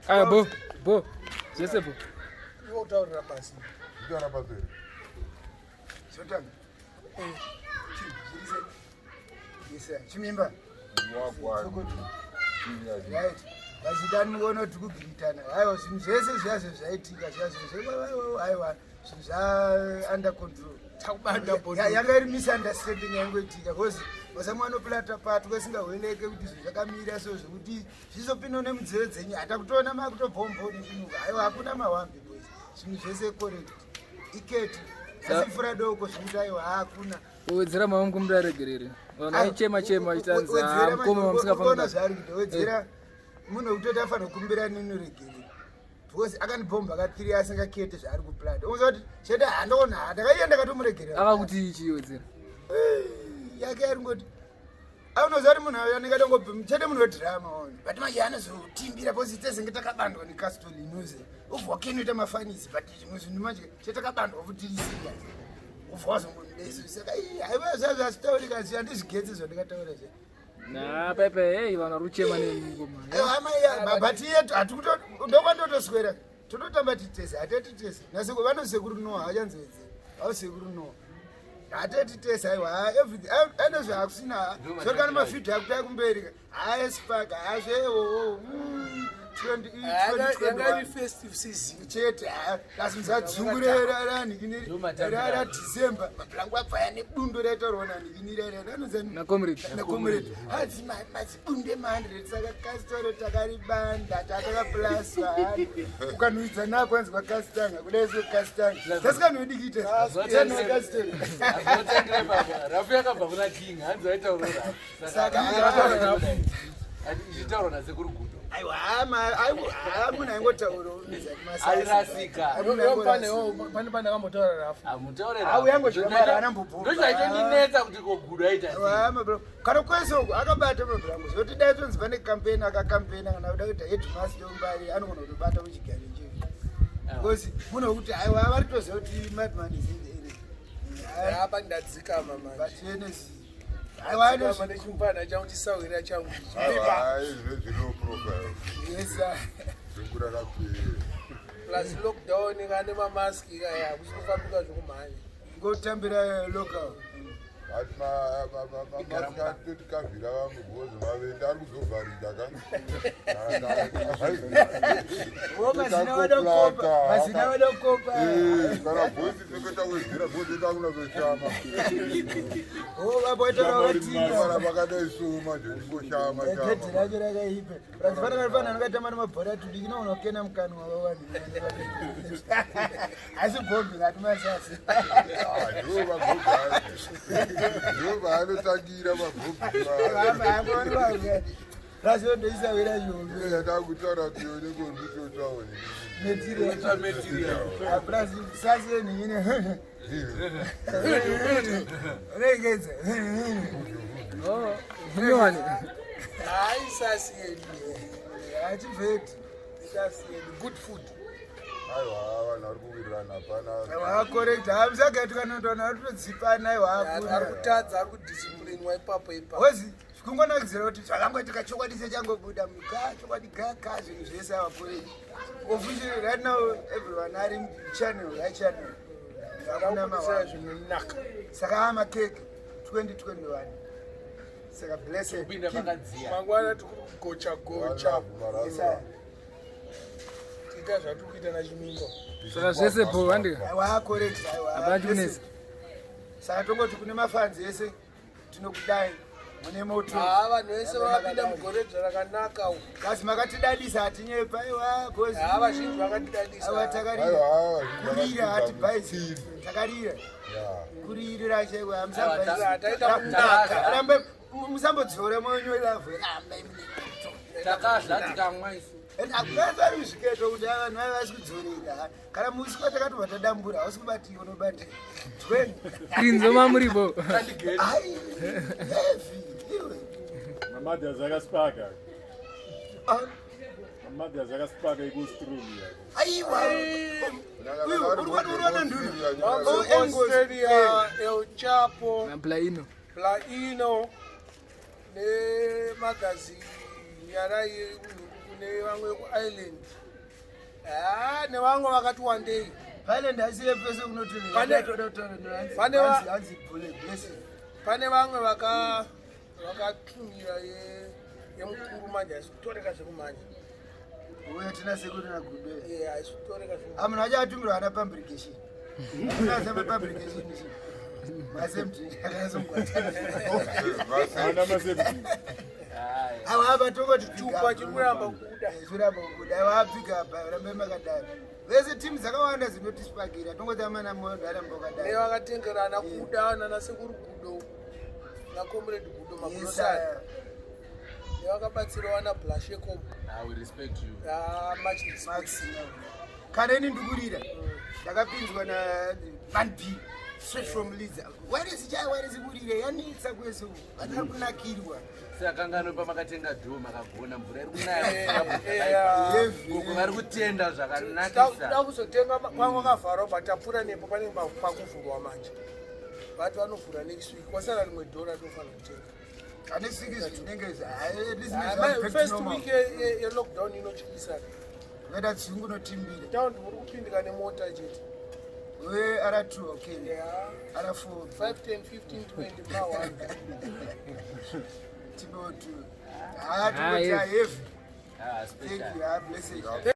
Ah, bo. Je sais pas. Yo utaurira pasi. Ndiyana pasere. Sotanga. Yes, Chimimba. Zokoto. Right. Vazidani muone kuti kugitana. Hayo zvinhu zvese zvazvo zvaitika zvazvo. Aiwa. Zvinhu under control. Takubanda bodo. Yanga iri misunderstanding yangoitika because vasamwana plata pato kwasingaoneke kuti zvinhu zvakamira so zvekuti zvizopinda nemudzeve dzenyu hatakutoona makutobvombo nekunuka. Aiwa hakuna mahwambi boys. Zvinhu zvese correct. Iketi. Asi fura doko zvekuti aiwa hakuna. Wedzera mama kumuraregerere. Vana chema chitanza mukoma musingafanga zvari kuti Wedzera munhu wekutoti afanira kukumbira nini regere. Because akanibhomba ka3 asingakete zvaari kuplana. Unoziva kuti chete handona ndakaienda ndakatomuregerera. Akakuti ichi Wedzera. Yake ari ngoti aunoziva kuti munhu anenge atongobva chete munhu wedhirama one. But manje anozotimbira because tese takabandwa necastol inoze. Ubva wakenoita mafanisi but zvimwe zvinhu manje chetakabandwa kuti tisiya. Ubva wazongombesi saka haiwa zvazvo asitaurika zvi handizvigetse zvandikataura zve. Na pepe hey vana ruchema nemingoma. But yetu ndokwandotoswera tototamba titese hatatitese naseko vanosekuru no hachanzwedze ausekuru no hatatitese aiwa everything ane zvaakusina zvokana mafidho akutai kumberi haespark hazvewo 20 festive season chete asi muzadzungurera nikinira December mablangu abvaya nebundo raitaurwa na comrade hadzi madzibunde 100 saka kastoro takaribanda takakaplaswa ukanhuidza nako anzwa kastanga kudai so kastanga tasikanoidikita rafu yakabva kuna king hanzi aitaurora saka ichitaura nasekuru gudo aiwa munhu aingotaura airasika pane akambotaura rafu ndochaitonginetsa kuti kogudo aita kana kwese akabata mabrangu zvoti dai tonzi pane kampeni akakampena kana kuda kuita headmaster Mbare anogona kutobata muchigaro chedu because munhu wekuti aiwa vari toziva kuti madman is in the area apa ndadzikama manje aiwa nechimupana changu chisawira changu Zero profile. yes plus lockdown ngane mamaski kaya kusifambika zvokumhanya ngotambira local tikavhira vamwe bhozi mavende ari kuzovharika mazina vada kukopa kana bhozi tinoketa Wedzera bhozi edu akuna kuzoshama vaboitaaara vakadai suma nje tingoshama gedi racho rakaipe razifanana nokatamba nemabhora tudiki naunokena mukanwa wavanhu asi bhombi ngati masasi ndovanotsangira mabhobhi razondoisawira yombe yatakutaura kuti yone konditotaone sasieningine regedza Nyuani. hai sasieni achibveti good food aiwa vanhu vari kuwirirana hapana waacorrect hamusagati kanotona ari kutodzipana ari kutadza ari kudisciplinwa ipapo ozi zvikungonakidzira kuti zvakangoitika chokwadi sechangobuda muka chokwadi gaka zvinhu zvese avakorrect officially right now everyone ari channel yachannel akakuisa zvinonaka saka amakeke 2021 saka blessed kupinda makadziya mangwana tikugocha tiita zvatikuita nachimimba Saka zvese bo wandika. aiwa correct aiwa Abati kunesa. saka tongoti kune mafanzi ese tinokudai mune moto vanhu vese vakapinda mugoredza rakanaka kasi makatidadisa hatinyepa aiwa bozi vazhinji vakatidadisa takarira kurira hatibhaisi takarira kuririra chaiwa hamusambarambe musambodzora moyo lavhu takadla tikamwa isu akukavari zviketo kuti vanhu vaiva vasi kudzorera kana musi kwatakatobva tadambura hausi kubati unobati 20 Krinzo mamuribo. ai heavy iwe Mamadha zvakaspaka. Mamadha zvakaspaka ikustrum yako. aiwa urikuona nduna Australia El Chapo Na Plaino. Plaino nemagazini yarai kune yangu yeku-island nevamwe vakati wandei Island asiye pese kunoti pane vamwe vakatumira yemukuru manje haisikutoreka zvekumanje uye Tinashe kuti nagude haisikutoreka munhu acho atumirwa ana publication asema publication masemti Ana masemti. ava tongoti chupa chirikuramba kuda vapika apa rambe makadaro vese timu dzakawanda dzinotispagira tongotamana modarambogadaro nevakatengerana kuda nanasekuru gudo nakomrade gudo magrosari nevakabatsirawa nabla Sheckom kana ini ndikurira ndakapinzwa namanb straight from Leeds wairisikurire yanitsa kwese vatari kunakirwa sakangano pamakatenga dho makagona mvura iri kunaya vari kutenda zvakanakisa da kuzotenga pamwe kavharwa patapura nepo panenge pakuvhurwa manje vati vanovhura next week wasara rimwe dhora tofanira kutenga next week zvinenge first week yelockdown inotyisa ngaita dzungu notimbira taundi muri kupindika nemota chete we ara 2 okay ara 4 5 10 15 20 per 1 Timotu. Thank you. Bless you.